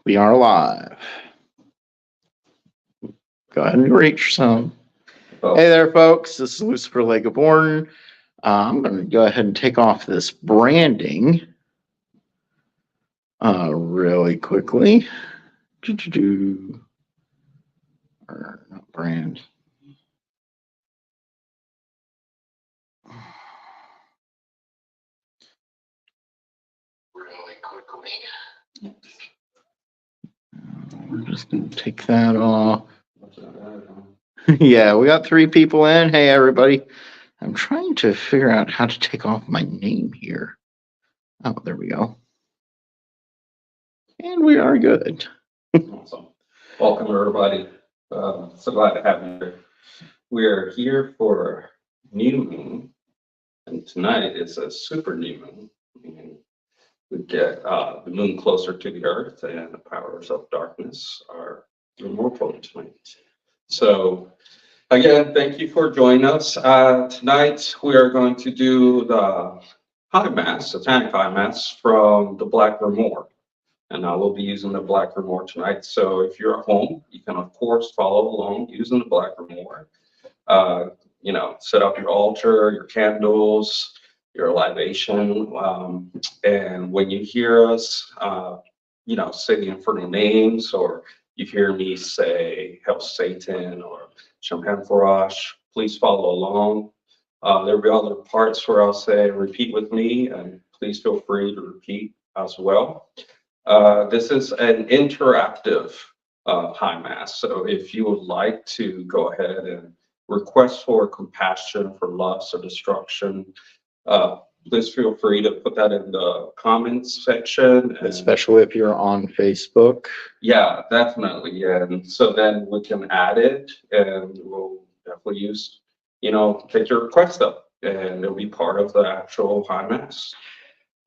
We are live. Go ahead and reach some. Hey there, folks. This is Lucifer LeGivorden. I'm going to go ahead and take off this branding really quickly. Or not brand. Really quickly. We're just going to take that off. Yeah, we got 3 people in. Hey, everybody. I'm trying to figure out how to take off my name here. Oh, there we go. And we are good. Awesome. Welcome, everybody. So glad to have you here. We're here for new moon, and tonight is a super new moon. And we get the moon closer to the earth, and the powers of darkness are more potent tonight. So, again, thank you for joining us. Tonight, we are going to do the High Mass, Satanic High Mass from the Black Grimoire. And I will be using the Black Grimoire tonight. So if you're at home, you can, of course, follow along using the Black Grimoire. Set up your altar, your candles, your libation. And when you hear us, say the infernal names, or you hear me say Hail Satan or Champagne Farash, please follow along. There'll be other parts where I'll say repeat with me, and please feel free to repeat as well. This is an interactive high mass. So if you would like to go ahead and request for compassion for loss or destruction, please feel free to put that in the comments section. Especially if you're on Facebook. Yeah, definitely. And so then we can add it, and we'll definitely use, take your request up, and it'll be part of the actual high mass.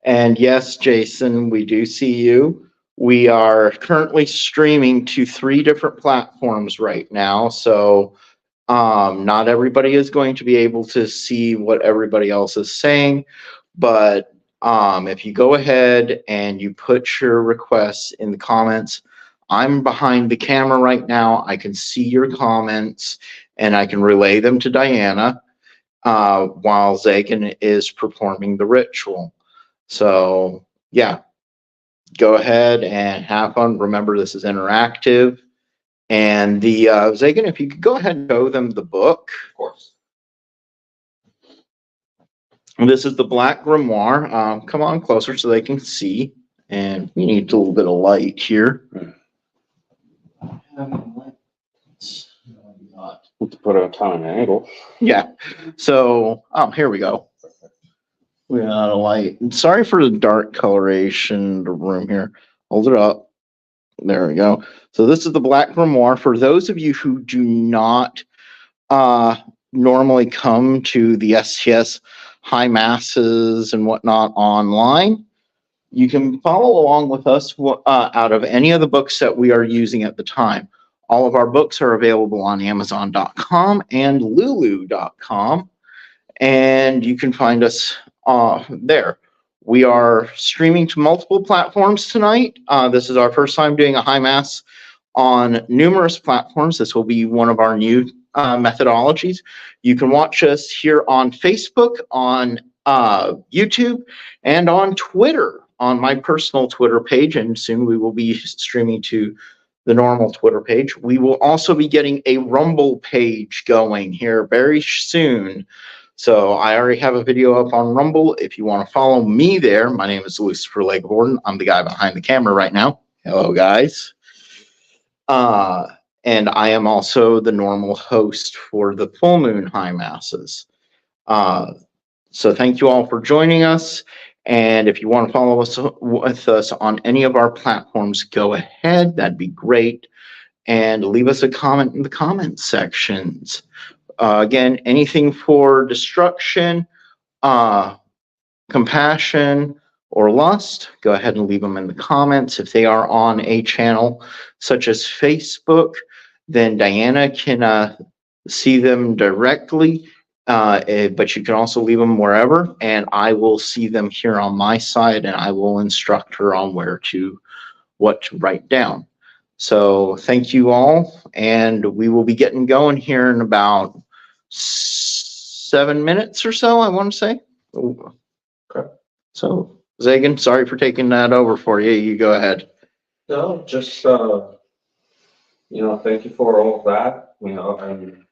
And yes, Jason, we do see you. We are currently streaming to 3 different platforms right now. So not everybody is going to be able to see what everybody else is saying. But if you go ahead and you put your requests in the comments, I'm behind the camera right now. I can see your comments and I can relay them to Diana while Zagan is performing the ritual. So, yeah, go ahead and have fun. Remember, this is interactive. And the Zagan, if you could go ahead and show them the book. Of course. This is the Black Grimoire. Come on closer so they can see. And we need a little bit of light here. Let's put it on an angle. Yeah. So, here we go. We got a light. Sorry for the dark coloration of the room here. Hold it up. There we go. So this is the Black Grimoire. For those of you who do not normally come to the STS high masses and whatnot online, you can follow along with us out of any of the books that we are using at the time. All of our books are available on Amazon.com and Lulu.com, and you can find us there. We are streaming to multiple platforms tonight. This is our first time doing a high mass on numerous platforms. This will be one of our new methodologies. You can watch us here on Facebook, on YouTube, and on Twitter, on my personal Twitter page, and soon we will be streaming to the normal Twitter page. We will also be getting a Rumble page going here very soon. So I already have a video up on Rumble. If you want to follow me there, my name is Lucifer LeGivorden. I'm the guy behind the camera right now. Hello, guys. And I am also the normal host for the full moon high masses. So thank you all for joining us. And if you want to follow us with us on any of our platforms, go ahead. That'd be great. And leave us a comment in the comment sections. Again, anything for destruction, compassion, or lust, go ahead and leave them in the comments. If they are on a channel such as Facebook, then Diana can see them directly But you can also leave them wherever, and I will see them here on my side, and I will instruct her on what to write down. So thank you all, and we will be getting going here in about 7 minutes or so, I want to say. Okay. So Zagan, sorry for taking that over for you. You go ahead. No, just, thank you for all of that, and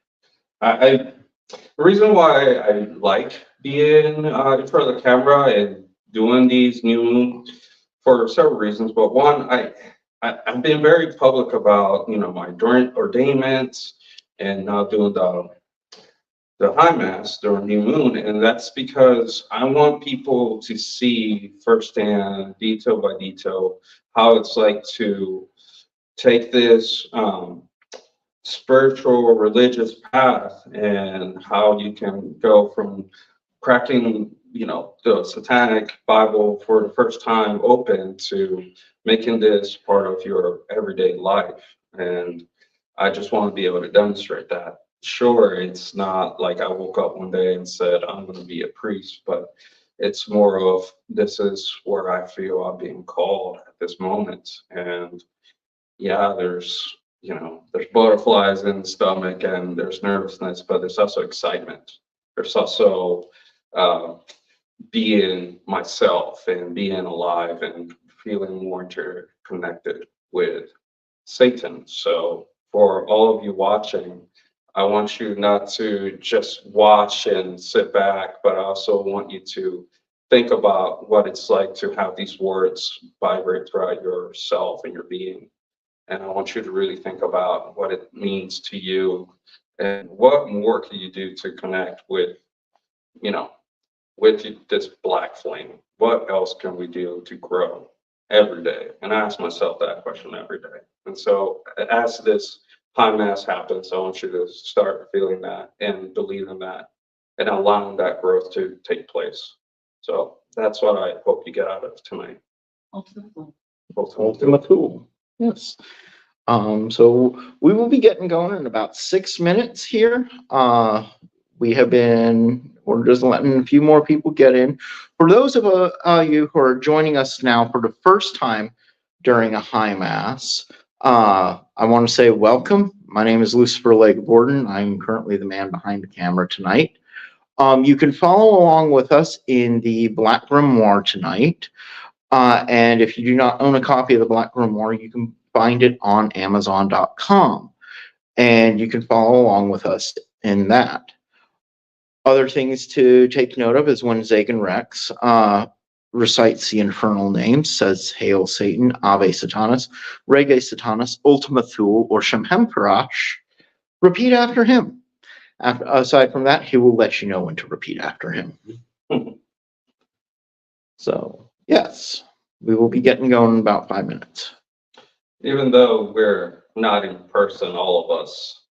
the reason why I like being in front of the camera and doing these new for several reasons, but one, I've been very public about my ordainments and now doing the high mass during new moon, and that's because I want people to see firsthand, detail by detail, how it's like to take this spiritual or religious path and how you can go from cracking the satanic Bible for the first time open to making this part of your everyday life. And I just want to be able to demonstrate that. Sure, it's not like I woke up one day and said I'm going to be a priest, but it's more of this is where I feel I'm being called at this moment. And yeah, there's butterflies in the stomach and there's nervousness, but there's also excitement. There's also being myself and being alive and feeling more interconnected with Satan. So for all of you watching, I want you not to just watch and sit back, but I also want you to think about what it's like to have these words vibrate throughout yourself and your being. And I want you to really think about what it means to you and what more can you do to connect with, with this black flame. What else can we do to grow every day? And I ask myself that question every day. And so as this high mass happens, I want you to start feeling that and believing that and allowing that growth to take place. So that's what I hope you get out of tonight. Ultimate tool. Yes. So we will be getting going in about 6 minutes here. We're just letting a few more people get in. For those of you who are joining us now for the first time during a high mass, I want to say welcome. My name is Lucifer LeGivorden. I'm currently the man behind the camera tonight. You can follow along with us in the Black Grimoire tonight. And if you do not own a copy of the Black Grimoire, you can find it on Amazon.com. And you can follow along with us in that. Other things to take note of is when Zagan Rex recites the infernal names, says Hail Satan, Ave Satanas, Rege Satanas, Ultima Thule, or Shem Parash, repeat after him. Aside from that, he will let you know when to repeat after him. So, yes, we will be getting going in about 5 minutes. Even though we're not in person, all of us,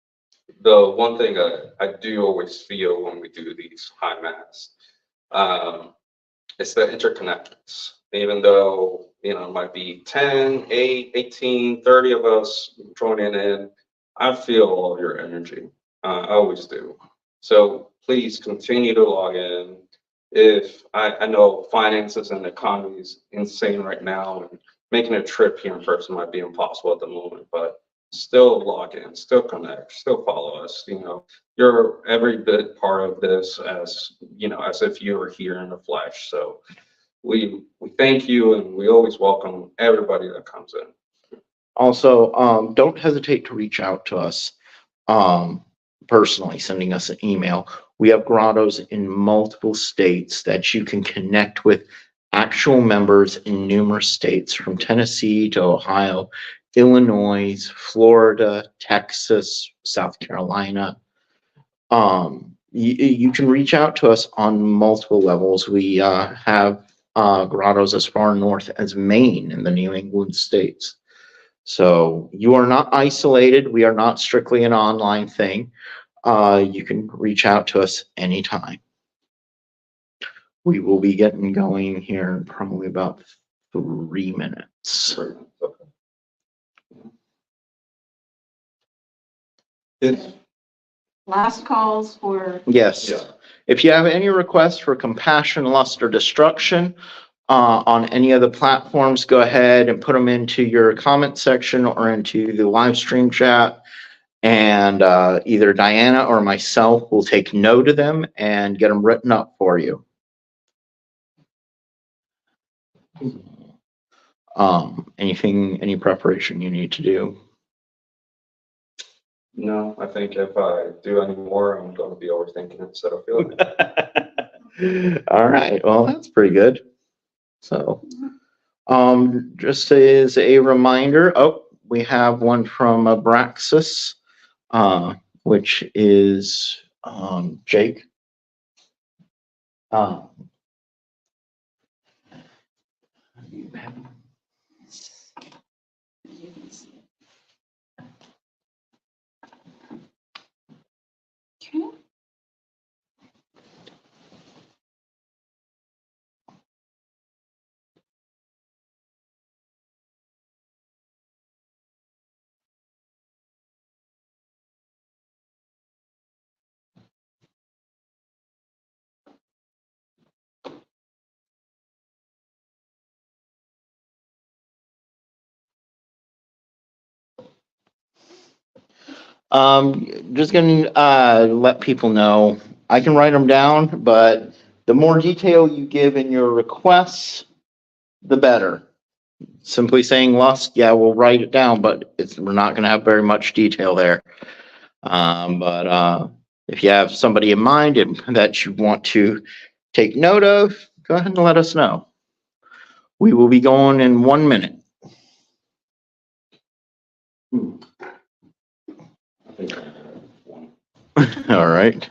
the one thing I do always feel when we do these high mass, it's the interconnectedness. Even though, it might be 10, 8, 18, 30 of us joining in, I feel all of your energy. I always do. So please continue to log in. If I know finances and the economy is insane right now, and making a trip here in person might be impossible at the moment, but still log in, still connect, still follow us. You're every bit part of this as if you were here in the flesh. So we thank you, and we always welcome everybody that comes in. Also, don't hesitate to reach out to us personally, sending us an email. We have grottos in multiple states that you can connect with actual members in numerous states, from Tennessee to Ohio, Illinois, Florida, Texas, South Carolina. You can reach out to us on multiple levels. We have grottos as far north as Maine in the New England states. So you are not isolated. We are not strictly an online thing. You can reach out to us anytime. We will be getting going here in probably about 3 minutes. It's Last calls for Yes. Yeah. If you have any requests for compassion, lust, or destruction on any of the platforms, go ahead and put them into your comment section or into the live stream chat. And either Diana or myself will take note of them and get them written up for you. Any preparation you need to do? No, I think if I do any more, I'm going to be overthinking it, so I feel it. All right, well, that's pretty good. So, just as a reminder, we have one from Abraxas, which is Jake. Just gonna let people know I can write them down, but the more detail you give in your requests, the better. Simply saying lust, yeah, we'll write it down, but we're not gonna have very much detail there. But if you have somebody in mind that you want to take note of, go ahead and let us know. We will be going in 1 minute. I think I have one. All right.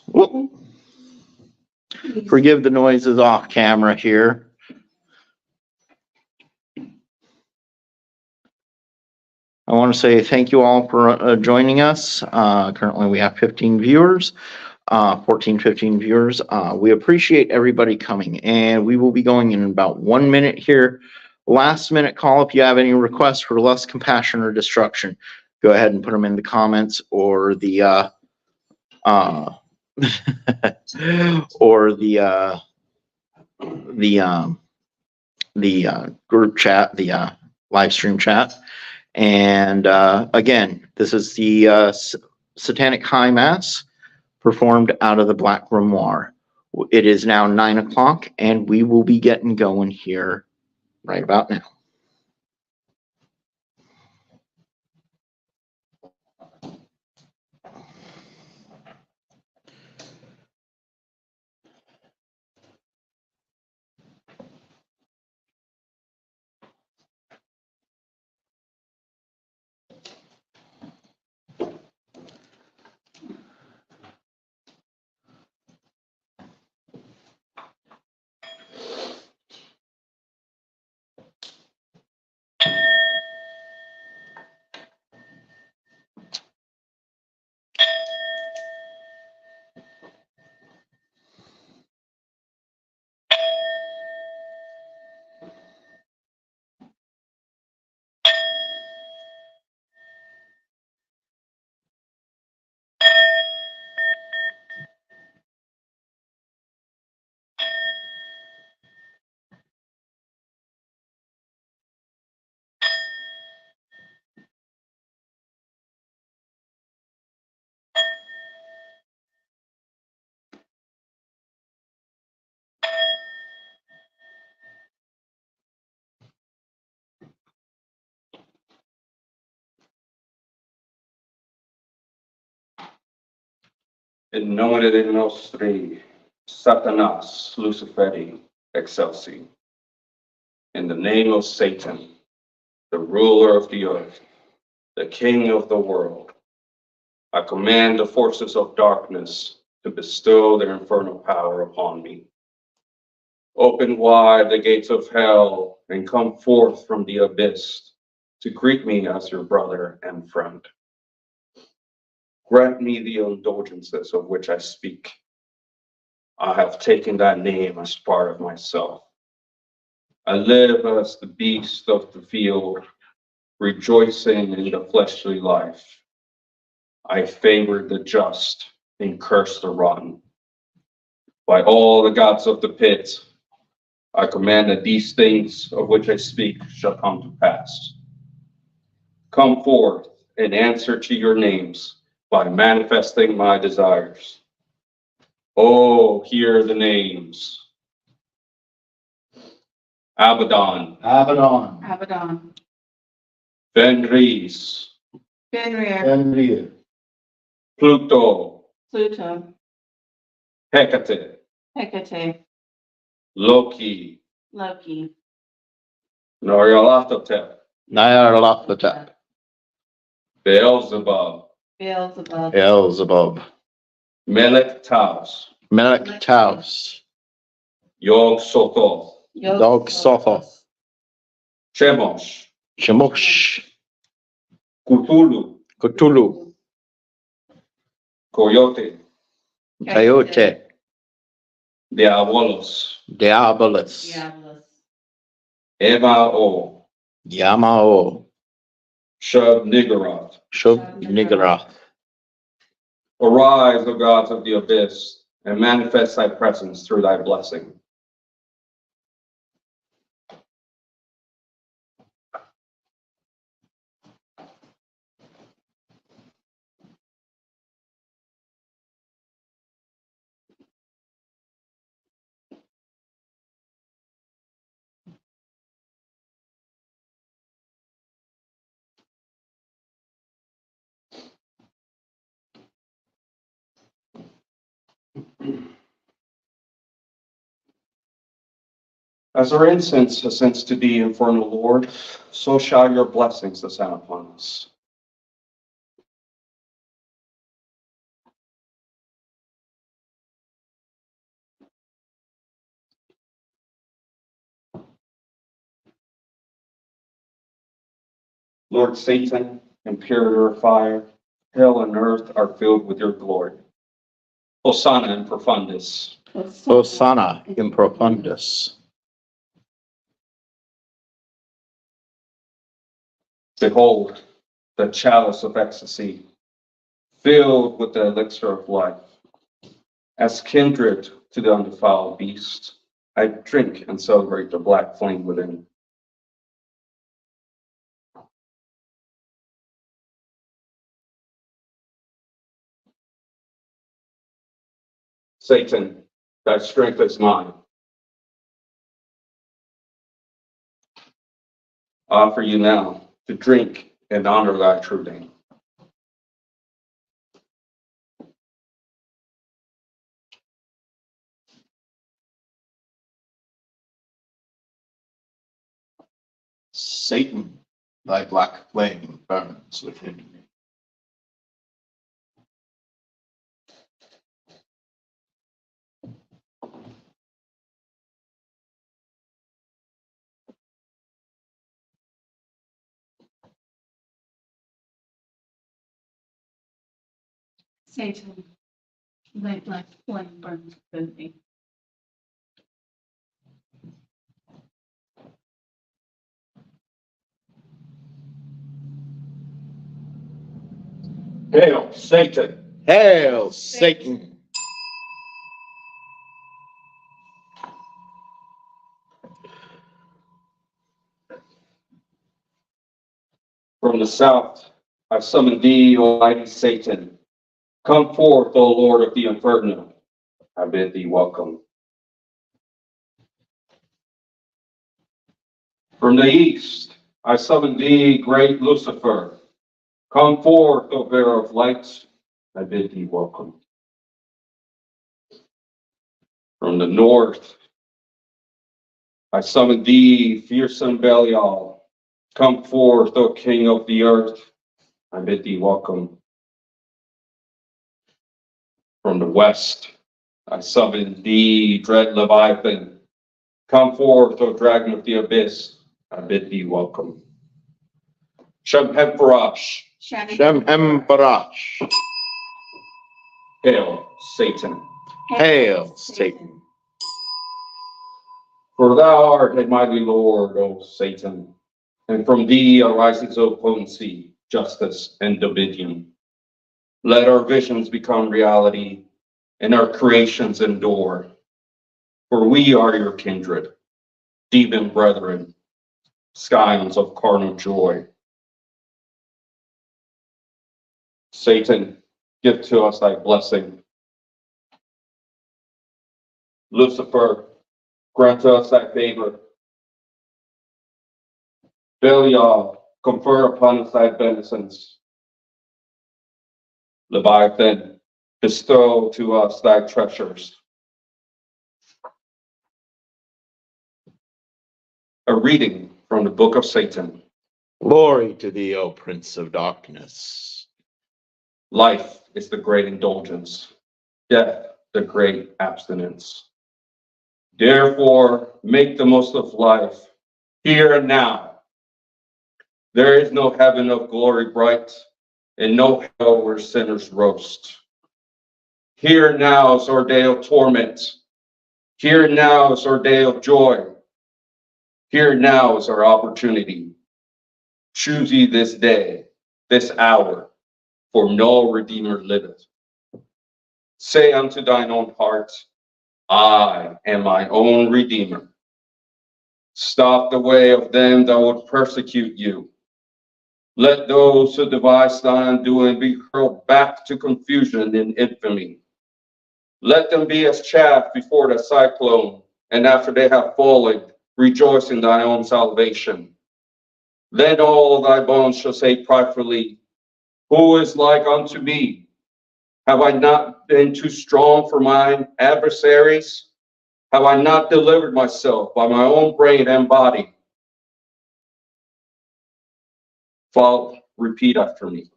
Whoop. Forgive the noises off camera here. I want to say thank you all for joining us. Currently we have 15 viewers, 15 viewers. We appreciate everybody coming, and we will be going in about 1 minute here. Last minute call if you have any requests for lust, compassion, or destruction. Go ahead and put them in the comments or the or the group chat, the live stream chat. And again, this is the Satanic High Mass performed out of the Black Grimoire. It is now 9 o'clock, and we will be getting going here right about now. In nomine Dei nostri, Satanas, Luciferi, excelsi. In the name of Satan, the ruler of the earth, the king of the world, I command the forces of darkness to bestow their infernal power upon me. Open wide the gates of hell and come forth from the abyss to greet me as your brother and friend. Grant me the indulgences of which I speak. I have taken that name as part of myself. I live as the beast of the field, rejoicing in the fleshly life. I favor the just and curse the rotten. By all the gods of the pit, I command that these things of which I speak shall come to pass. Come forth and answer to your names by manifesting my desires. Oh, hear the names. Abaddon, Abaddon. Abaddon. Fenris, Fenrir. Fenrir. Pluto, Pluto. Hecate, Hecate. Loki, Loki. Nyarlathotep, Nyarlathotep. Beelzebub, Beelzebub. Beelzebub. Melech Taus, Melech Taus. Yog Sothoth, Yog Sothoth. Chemosh, Chemosh. Cthulhu, Cthulhu. Coyote, Coyote. Diabolos, Diabolus. Diabolus. Emao, Yamao. Shub-Niggurath. Shub-Niggurath. Arise, O gods of the abyss, and manifest thy presence through thy blessing. As our incense ascends to thee, infernal Lord, so shall your blessings descend upon us. Lord Satan, imperator of fire, hell and earth are filled with your glory. Hosanna in profundis. Hosanna in profundis. Behold, the chalice of ecstasy, filled with the elixir of life. As kindred to the undefiled beast, I drink and celebrate the black flame within. Satan, thy strength is mine. I offer you now to drink and honor thy true name. Satan, thy black flame burns within me. Satan. Thy black flame burns within me. Hail, Satan! Hail, Satan! From the south, I summon thee, O mighty Satan. Come forth, O Lord of the Inferno. I bid thee welcome. From the east, I summon thee, great Lucifer. Come forth, O bearer of light. I bid thee welcome. From the north, I summon thee, fearsome Belial. Come forth, O King of the earth. I bid thee welcome. From the west, I summon thee, dread Leviathan. Come forth, O dragon of the abyss. I bid thee welcome. Shem-Hem-Parash. Shem-Hem-Parash. Hail, Satan. Hail, Satan. For thou art a mighty Lord, O Satan, and from thee arises, O potency, justice, and dominion. Let our visions become reality and our creations endure. For we are your kindred, demon brethren, scions of carnal joy. Satan, give to us thy blessing. Lucifer, grant us thy favor. Belial, confer upon us thy beneficence. Leviathan, bestow to us thy treasures. A reading from the book of Satan. Glory to thee, O Prince of Darkness. Life is the great indulgence, death the great abstinence. Therefore, make the most of life, here and now. There is no heaven of glory bright, and no hell where sinners roast. Here and now is our day of torment. Here and now is our day of joy. Here and now is our opportunity. Choose ye this day, this hour, for no Redeemer liveth. Say unto thine own heart, I am my own Redeemer. Stop the way of them that would persecute you. Let those who devise thine undoing be hurled back to confusion and infamy. Let them be as chaff before the cyclone, and after they have fallen, rejoice in thine own salvation. Then all thy bones shall say pridefully, who is like unto me? Have I not been too strong for mine adversaries? Have I not delivered myself by my own brain and body? Father, repeat after me.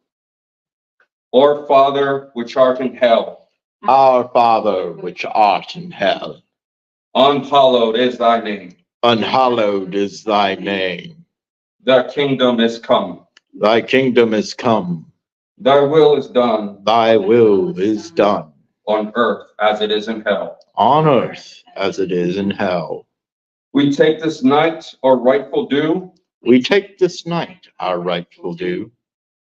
Our Father, which art in hell. Our Father, which art in hell. Unhallowed is thy name. Unhallowed is thy name. Thy kingdom is come. Thy kingdom is come. Thy will is done. Thy will is done. On earth as it is in hell. On earth as it is in hell. We take this night our rightful due. We take this night our rightful due.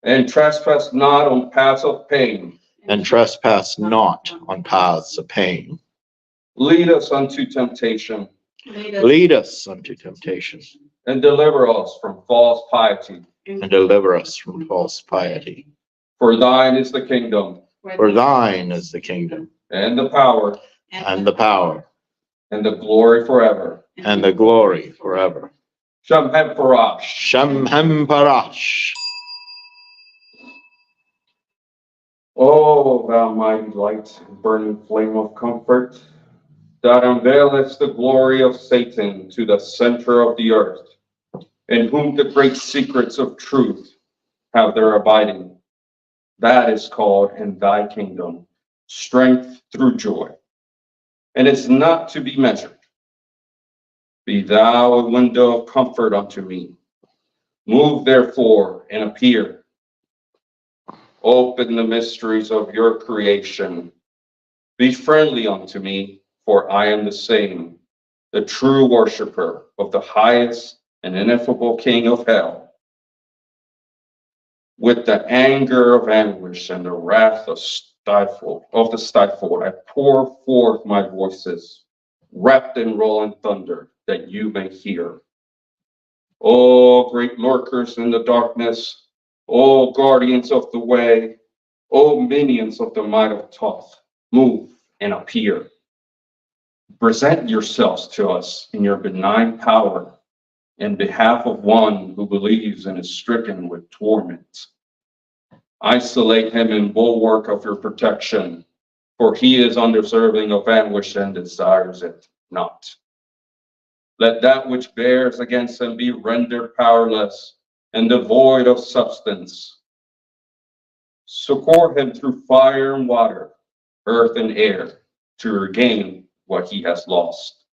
And trespass not on paths of pain. And trespass not on paths of pain. Lead us unto temptation. Lead us unto temptation. And deliver us from false piety. And deliver us from false piety. For thine is the kingdom. For thine is the kingdom. And the power. And the power. And the glory forever. And the glory forever. Shamhem Parash. Shamhem Parash. O thou mighty light, burning flame of comfort, that unveilest the glory of Satan to the center of the earth, in whom the great secrets of truth have their abiding. That is called in thy kingdom strength through joy, and is not to be measured. Be thou a window of comfort unto me. Move therefore and appear. Open the mysteries of your creation. Be friendly unto me, for I am the same, the true worshiper of the highest and ineffable King of hell. With the anger of anguish and the wrath of the stifled, I pour forth my voices, wrapped in rolling thunder, that you may hear. O great lurkers in the darkness, O guardians of the way, O minions of the might of Thoth, move and appear. Present yourselves to us in your benign power in behalf of one who believes and is stricken with torment. Isolate him in bulwark of your protection, for he is undeserving of anguish and desires it not. Let that which bears against him be rendered powerless and devoid of substance. Succor him through fire and water, earth and air, to regain what he has lost.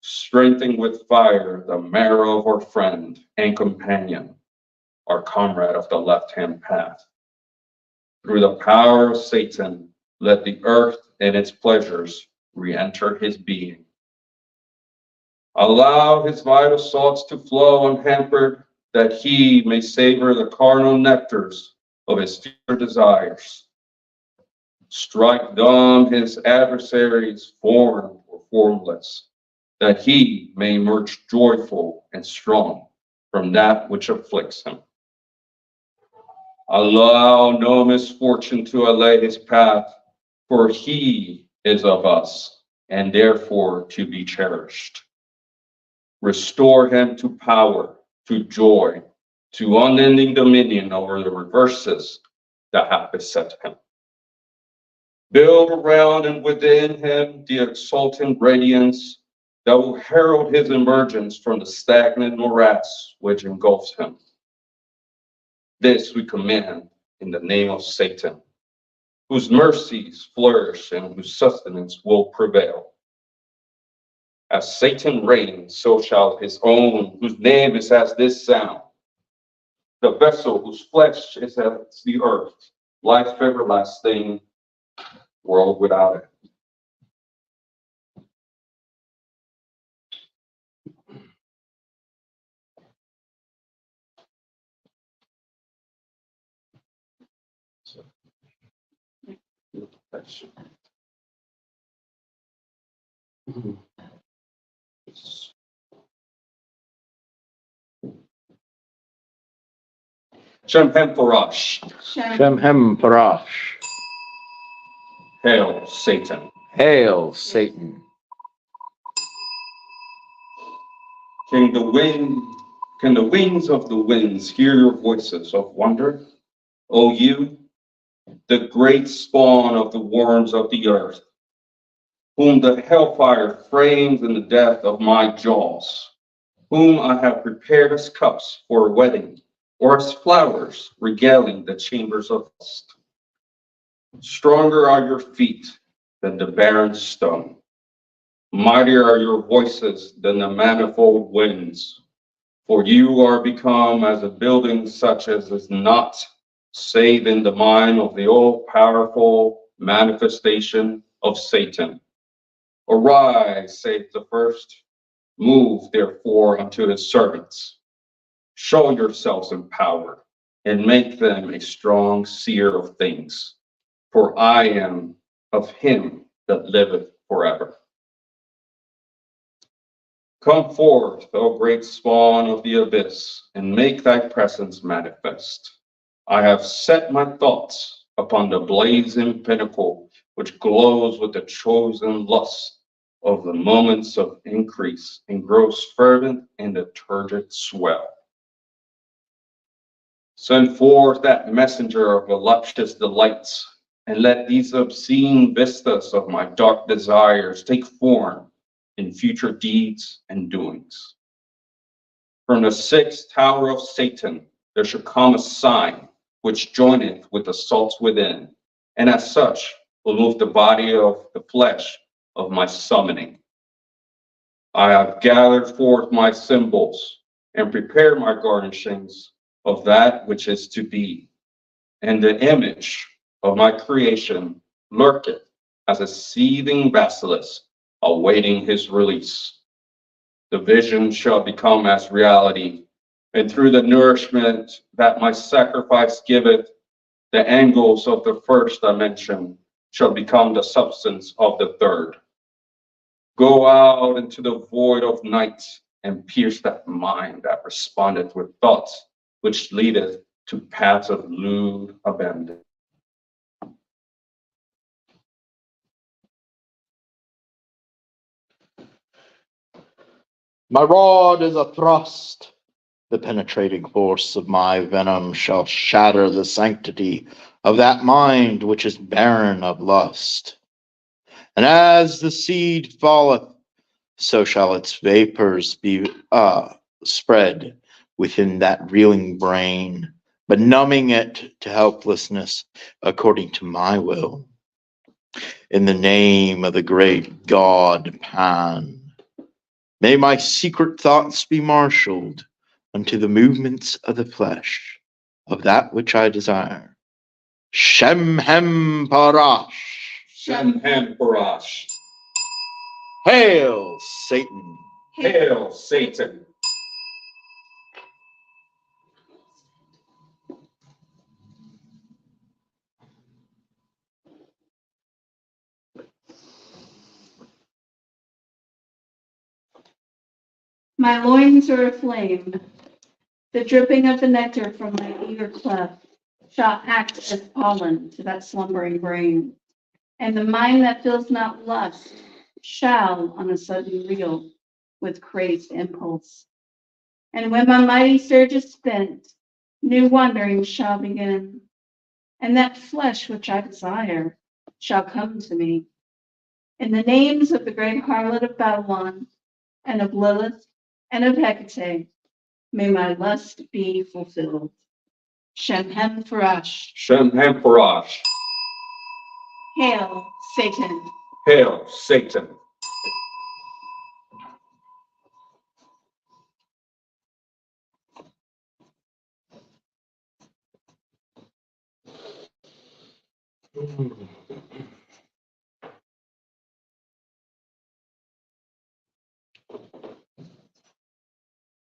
Strengthen with fire the marrow of our friend and companion, our comrade of the left-hand path. Through the power of Satan, let the earth and its pleasures re-enter his being. Allow his vital salts to flow unhampered, that he may savor the carnal nectars of his future desires. Strike dumb his adversaries, formed or formless, that he may emerge joyful and strong from that which afflicts him. Allow no misfortune to allay his path, for he is of us, and therefore to be cherished. Restore him to power, to joy, to unending dominion over the reverses that have beset him. Build around and within him the exultant radiance that will herald his emergence from the stagnant morass which engulfs him. This we command in the name of Satan, whose mercies flourish and whose sustenance will prevail. As Satan reigns, so shall his own, whose name is as this sound, the vessel whose flesh is as the earth, life everlasting, world without it. Shem-Hem Parash. Shem-Hem Parash. Hail, Satan. Hail, Satan. Can the wings of the winds hear your voices of wonder? O you, the great spawn of the worms of the earth, whom the hellfire frames in the depth of my jaws, whom I have prepared as cups for a wedding, or as flowers regaling the chambers of dust. Stronger are your feet than the barren stone. Mightier are your voices than the manifold winds. For you are become as a building such as is not, save in the mind of the all-powerful manifestation of Satan. Arise, saith the first. Move, therefore, unto his servants. Show yourselves in power, and make them a strong seer of things. For I am of him that liveth forever. Come forth, O great spawn of the abyss, and make thy presence manifest. I have set my thoughts upon the blazing pinnacle, which glows with the chosen lust of the moments of increase, and grows fervent in the turgid swell. Send forth that messenger of voluptuous delights, and let these obscene vistas of my dark desires take form in future deeds and doings. From the sixth tower of Satan there shall come a sign which joineth with the salts within, and as such will move the body of the flesh of my summoning. I have gathered forth my symbols and prepared my garnishings of that which is to be, and the image of my creation lurketh as a seething basilisk awaiting his release. The vision shall become as reality, and through the nourishment that my sacrifice giveth, the angles of the first dimension shall become the substance of the third. Go out into the void of night and pierce that mind that respondeth with thoughts which leadeth to paths of lewd abandon. My rod is a thrust. The penetrating force of my venom shall shatter the sanctity of that mind which is barren of lust. And as the seed falleth, so shall its vapors be spread within that reeling brain, but numbing it to helplessness according to my will. In the name of the great God Pan, may my secret thoughts be marshaled unto the movements of the flesh of that which I desire. Shem-Hem Parash. Shem-Hem Parash. Hail, Satan. Hail, Satan. My loins are aflame. The dripping of the nectar from my eager cleft shall act as pollen to that slumbering brain. And the mind that feels not lust shall on a sudden reel with crazed impulse. And when my mighty surge is spent, new wanderings shall begin. And that flesh which I desire shall come to me. In the names of the great harlot of Babylon, and of Lilith, and of Hecate, may my lust be fulfilled. Shem-hem Farash. Shem-hem Parash. Hail, Satan. Hail, Satan.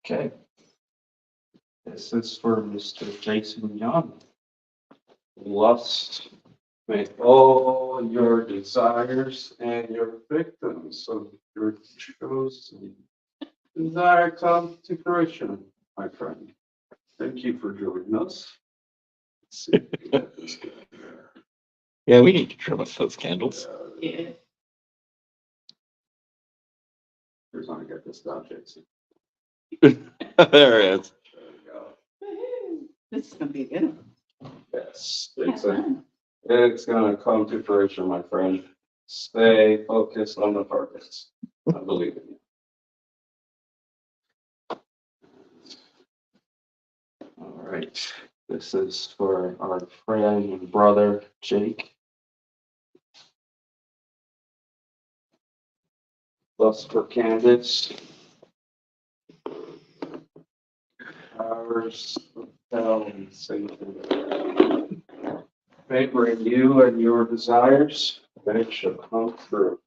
Okay. This is for Mr. Jason Young. Lust, may all your desires and your victims of your chosen desire come to fruition, my friend. Thank you for joining us. Yeah, we need to trim up those candles. Yeah. Here's how to get this done, Jason. There it is. There we go. Woohoo. This is going to be a good one. Yes, Have fun. it's gonna come to fruition, my friend. Stay focused on the purpose. I believe in you. All right, this is for our friend and brother, Jake. Lust for Candace. Powers of hell and Satan. Favoring you and your desires, they shall come true.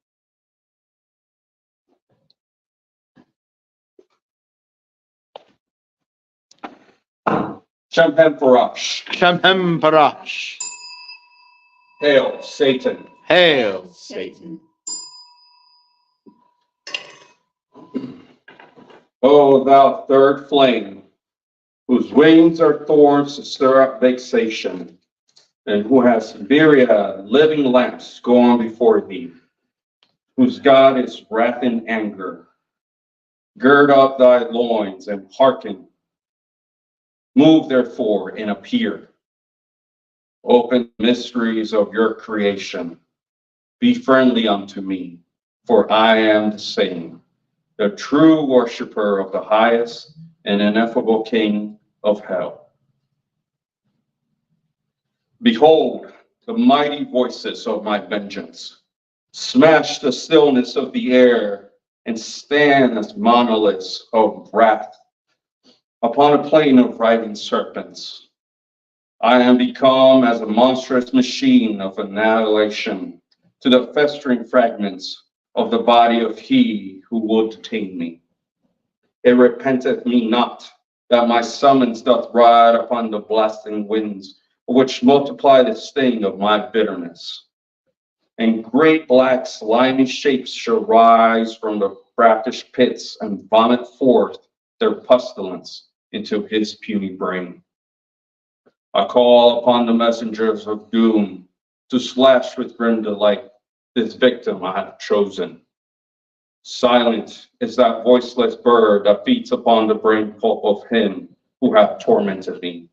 Shem-hem Parash. Shem-hem Parash. Hail, Satan. Hail, Satan. O thou third flame, whose wings are thorns to stir up vexation, and who has myriad living lamps go on before thee, whose God is wrath and anger. Gird up thy loins and hearken. Move therefore and appear. Open the mysteries of your creation. Be friendly unto me, for I am the same, the true worshiper of the highest and ineffable King of hell. Behold the mighty voices of my vengeance. Smash the stillness of the air and stand as monoliths of wrath upon a plain of writhing serpents. I am become as a monstrous machine of annihilation to the festering fragments of the body of he who would detain me. It repenteth me not that my summons doth ride upon the blasting winds, which multiply the sting of my bitterness. And great black slimy shapes shall rise from the brackish pits and vomit forth their pestilence into his puny brain. I call upon the messengers of doom to slash with grim delight this victim I have chosen. Silent is that voiceless bird that feeds upon the brain pulp of him who hath tormented me.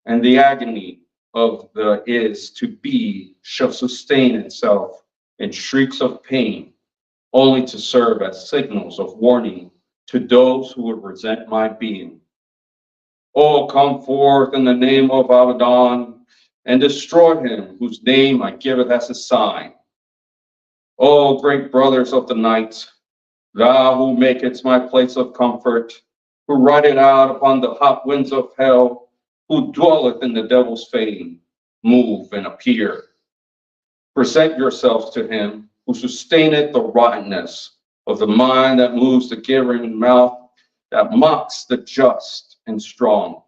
And the agony of the is to be shall sustain itself in shrieks of pain, only to serve as signals of warning to those who would resent my being. Oh, come forth in the name of Abaddon, and destroy him whose name I giveth as a sign. O great brothers of the night, thou who makest my place of comfort, who rideth out upon the hot winds of hell, who dwelleth in the devil's fane, move and appear. Present yourselves to him who sustaineth the rottenness of the mind that moves the gibbering mouth, that mocks the just and strong.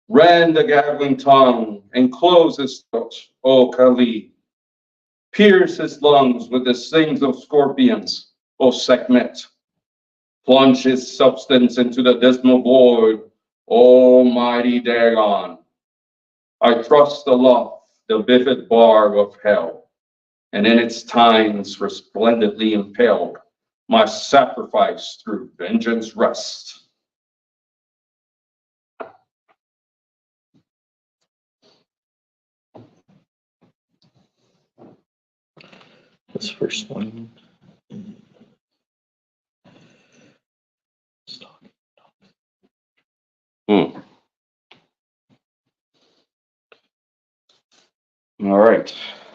Rend the gaggling tongue and close his throat, O Kali. Pierce his lungs with the stings of scorpions, O Sekhmet. Plunge his substance into the dismal void, almighty Dagon. I thrust aloft the vivid bar of hell, and in its tines resplendently impaled, my sacrifice through vengeance rest. This first one. All right,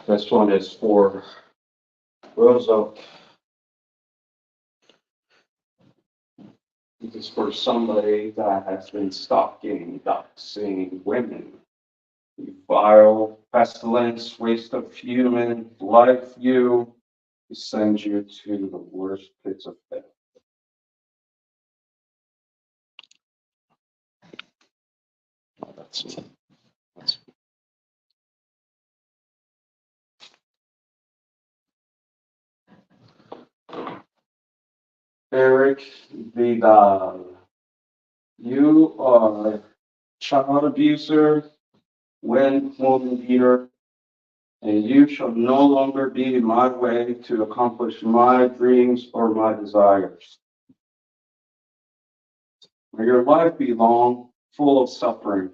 this one is for Rosa. This is for somebody that has been stalking, doxing women. You vile pestilence, waste of human life, you send you to the worst pits of hell. Oh, that's Eric Vidal, you are child abuser, woman beater, and you shall no longer be in my way to accomplish my dreams or my desires. May your life be long, full of suffering.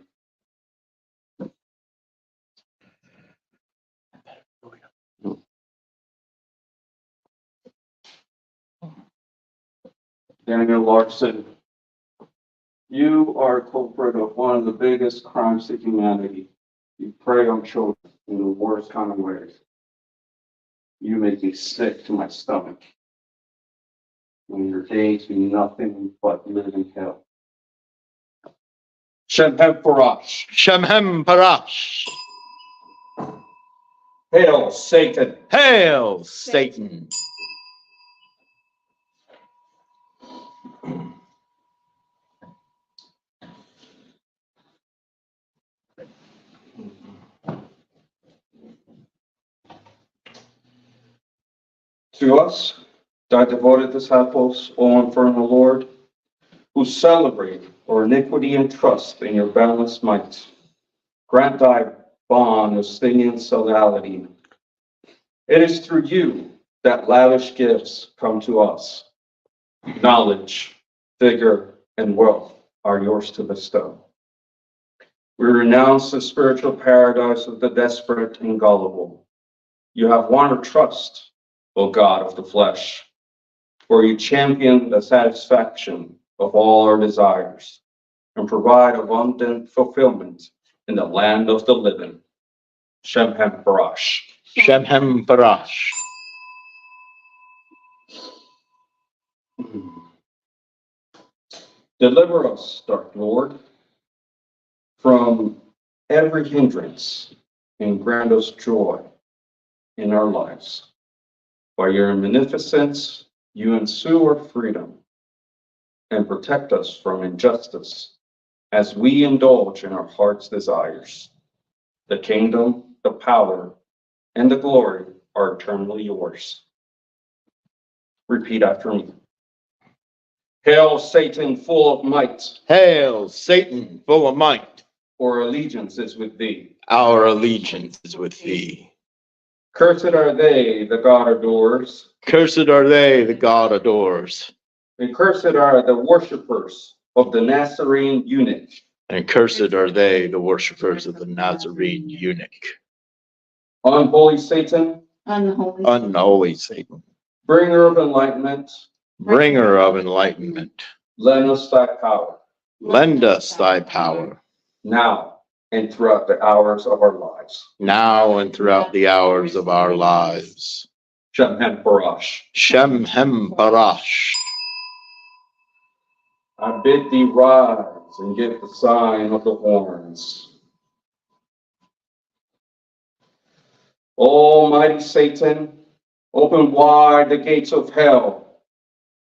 Daniel Larson, you are a culprit of one of the biggest crimes of humanity. You prey on children in the worst kind of ways. You make me sick to my stomach. When your days mean nothing but living hell. Shemhem Parash. Shemhem Parash. Hail, Satan. Hail, Satan. To us, thy devoted disciples, O infernal Lord, who celebrate our iniquity and trust in your boundless might, grant thy bond of stinging sodality. It is through you that lavish gifts come to us. Knowledge, vigor, and wealth are yours to bestow. We renounce the spiritual paradise of the desperate and gullible. You have won our trust, O God of the flesh, for you champion the satisfaction of all our desires and provide abundant fulfillment in the land of the living. Shemhem Parash. Shemhem Parash. Deliver us, Dark Lord, from every hindrance and grant us joy in our lives. By your magnificence, you ensue our freedom and protect us from injustice as we indulge in our heart's desires. The kingdom, the power, and the glory are eternally yours. Repeat after me. Hail, Satan, full of might. Hail, Satan, full of might. Our allegiance is with thee. Our allegiance is with thee. Cursed are they the God adores. Cursed are they the God adores. And cursed are the worshippers of the Nazarene eunuch. And cursed are they the worshippers of the Nazarene eunuch. Unholy Satan, Unholy Satan, bringer of enlightenment, bringer of enlightenment, lend us thy power, lend us thy power, now and throughout the hours of our lives. now and throughout the hours of our lives. Shemhem Parash. Shemhem Parash. I bid thee rise and give the sign of the horns. Almighty Satan, open wide the gates of hell.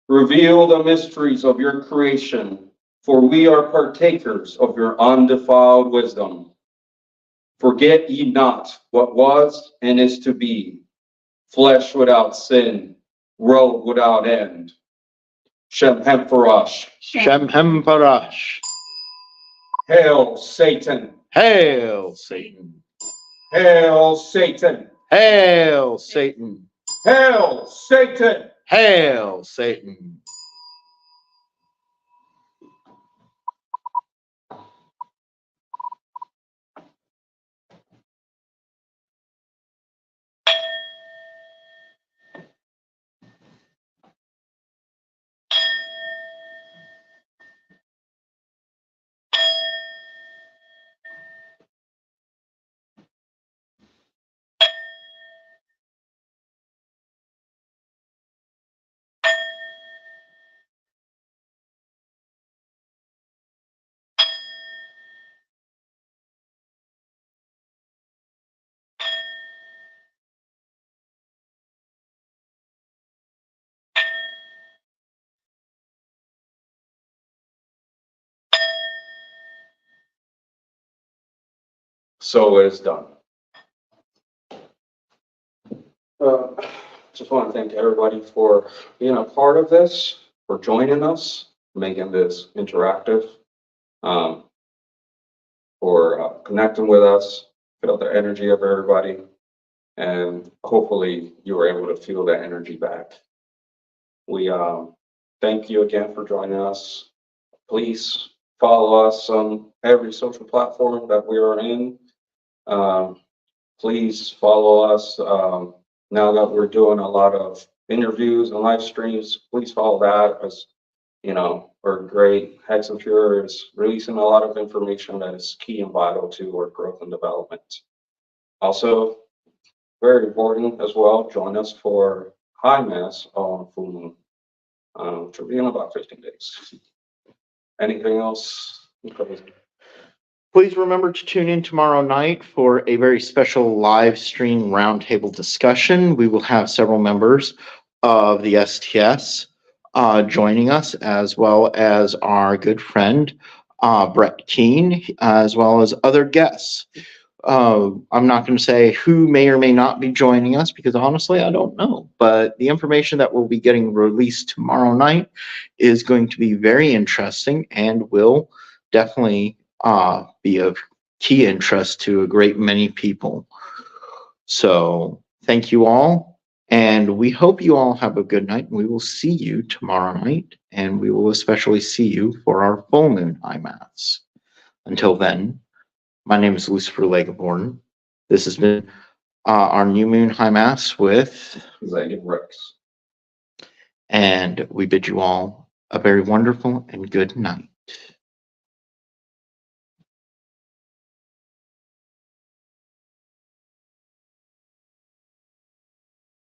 Reveal the mysteries of your creation, for we are partakers of your undefiled wisdom. Forget ye not what was and is to be, flesh without sin, road without end. Shem Hemperash. Shem Hem Parash. Hail Satan. Hail Satan. Hail Satan. Hail Satan. Hail Satan. Hail Satan. So it is done. Just want to thank everybody for being a part of this, for joining us, making this interactive, for connecting with us, feel the energy of everybody, and hopefully you were able to feel that energy back. We thank you again for joining us. Please follow us on every social platform that we are in. Please follow us. Now that we're doing a lot of interviews and live streams, please follow that, as you know, we're great. Hex and Pure is releasing a lot of information that is key and vital to our growth and development. Also, very important as well, join us for High Mass on full moon, which will be in about 15 days. Anything else? Please remember to tune in tomorrow night for a very special live stream roundtable discussion. We will have several members of the STS joining us, as well as our good friend Brett Keene, as well as other guests. I'm not going to say who may or may not be joining us, because honestly, I don't know. But the information that will be getting released tomorrow night is going to be very interesting and will definitely be of key interest to a great many people. So thank you all, and we hope you all have a good night. We will see you tomorrow night, and we will especially see you for our full moon high mass. Until then, my name is Lucifer LeGivorden. This has been our new moon high mass with Zagan Rex. And we bid you all a very wonderful and good night.